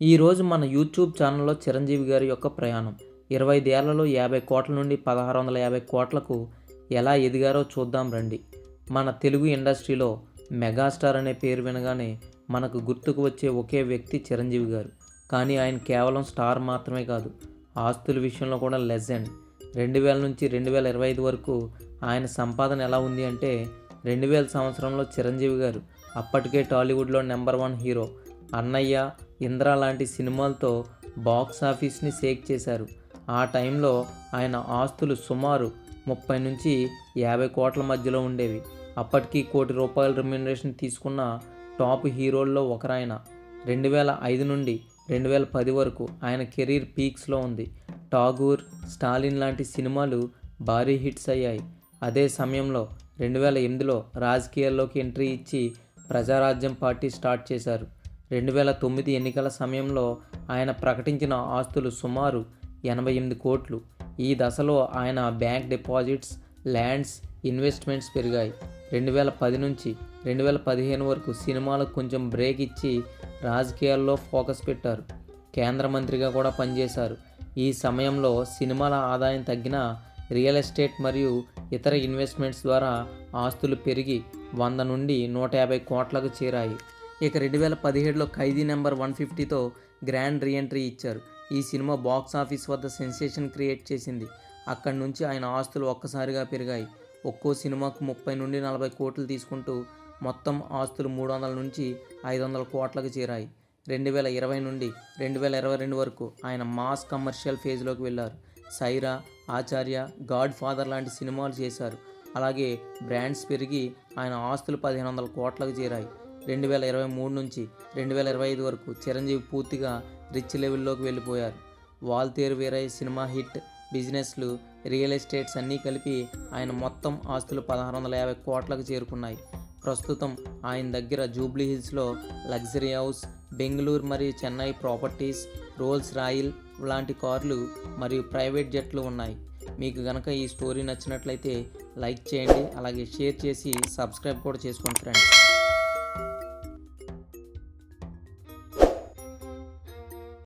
ఈరోజు మన యూట్యూబ్ ఛానల్లో చిరంజీవి గారి యొక్క ప్రయాణం 25 ఏళ్లలో 50 కోట్ల నుండి 1650 కోట్లకు ఎలా ఎదిగారో చూద్దాం రండి. మన తెలుగు ఇండస్ట్రీలో మెగాస్టార్ అనే పేరు వినగానే మనకు గుర్తుకు వచ్చే ఒకే వ్యక్తి చిరంజీవి గారు. కానీ ఆయన కేవలం స్టార్ మాత్రమే కాదు, ఆస్తుల విషయంలో కూడా లెజెండ్. 2000 నుంచి 2025 వరకు ఆయన సంపాదన ఎలా ఉంది అంటే 2000 సంవత్సరంలో చిరంజీవి గారు అప్పటికే టాలీవుడ్లో నెంబర్ 1 హీరో. అన్నయ్య, ఇంద్ర లాంటి సినిమాలతో బాక్స్ ఆఫీస్ని షేక్ చేశారు. ఆ టైంలో ఆయన ఆస్తులు సుమారు 30 నుంచి 50 కోట్ల మధ్యలో ఉండేవి. అప్పటికి ₹1 కోటి రెమ్యునరేషన్ తీసుకున్న టాప్ హీరోల్లో ఒకరాయన. 2005 నుండి 2010 వరకు ఆయన కెరీర్ పీక్స్లో ఉంది. ఠాగూర్, స్టాలిన్ లాంటి సినిమాలు భారీ హిట్స్ అయ్యాయి. అదే సమయంలో 2008లో రాజకీయాల్లోకి ఎంట్రీ ఇచ్చి ప్రజారాజ్యం పార్టీ స్టార్ట్ చేశారు. 2009 ఎన్నికల సమయంలో ఆయన ప్రకటించిన ఆస్తులు సుమారు 88 కోట్లు. ఈ దశలో ఆయన బ్యాంక్ డిపాజిట్స్, ల్యాండ్స్, ఇన్వెస్ట్మెంట్స్ పెరిగాయి. 2010 నుంచి 2015 వరకు సినిమాలకు కొంచెం బ్రేక్ ఇచ్చి రాజకీయాల్లో ఫోకస్ పెట్టారు. కేంద్ర మంత్రిగా కూడా పనిచేశారు. ఈ సమయంలో సినిమాల ఆదాయం తగ్గినా రియల్ ఎస్టేట్ మరియు ఇతర ఇన్వెస్ట్మెంట్స్ ద్వారా ఆస్తులు పెరిగి 100 నుండి 150 కోట్లకు చేరాయి. ఇక 2017లో ఖైదీ నెంబర్ 150తో గ్రాండ్ రీఎంట్రీ ఇచ్చారు. ఈ సినిమా బాక్స్ ఆఫీస్ వద్ద సెన్సేషన్ క్రియేట్ చేసింది. అక్కడి నుంచి ఆయన ఆస్తులు ఒక్కసారిగా పెరిగాయి. ఒక్కో సినిమాకు 30 నుండి 40 కోట్లు తీసుకుంటూ మొత్తం ఆస్తులు 300 నుంచి 500 కోట్లకు చేరాయి. 2020 నుండి 2022 వరకు ఆయన మాస్ కమర్షియల్ ఫేజ్లోకి వెళ్ళారు. సైరా, ఆచార్య, గాడ్ ఫాదర్ లాంటి సినిమాలు చేశారు. అలాగే బ్రాండ్స్ పెరిగి ఆయన ఆస్తులు 1500 కోట్లకు చేరాయి. 2023 నుంచి 2025 వరకు చిరంజీవి పూర్తిగా రిచ్ లెవెల్లోకి వెళ్ళిపోయారు. వాల్తేరు వీరయ్య సినిమా హిట్, బిజినెస్లు, రియల్ ఎస్టేట్స్ అన్నీ కలిపి ఆయన మొత్తం ఆస్తులు 1650 కోట్లకు చేరుకున్నాయి. ప్రస్తుతం ఆయన దగ్గర జూబ్లీ హిల్స్లో లగ్జరీ హౌస్, బెంగళూరు మరియు చెన్నై ప్రాపర్టీస్, రోల్స్ రాయిల్ లాంటి కార్లు మరియు ప్రైవేట్ జెట్లు ఉన్నాయి. మీకు గనక ఈ స్టోరీ నచ్చినట్లయితే లైక్ చేయండి, అలాగే షేర్ చేసి సబ్స్క్రైబ్ కూడా చేసుకోండి ఫ్రెండ్స్.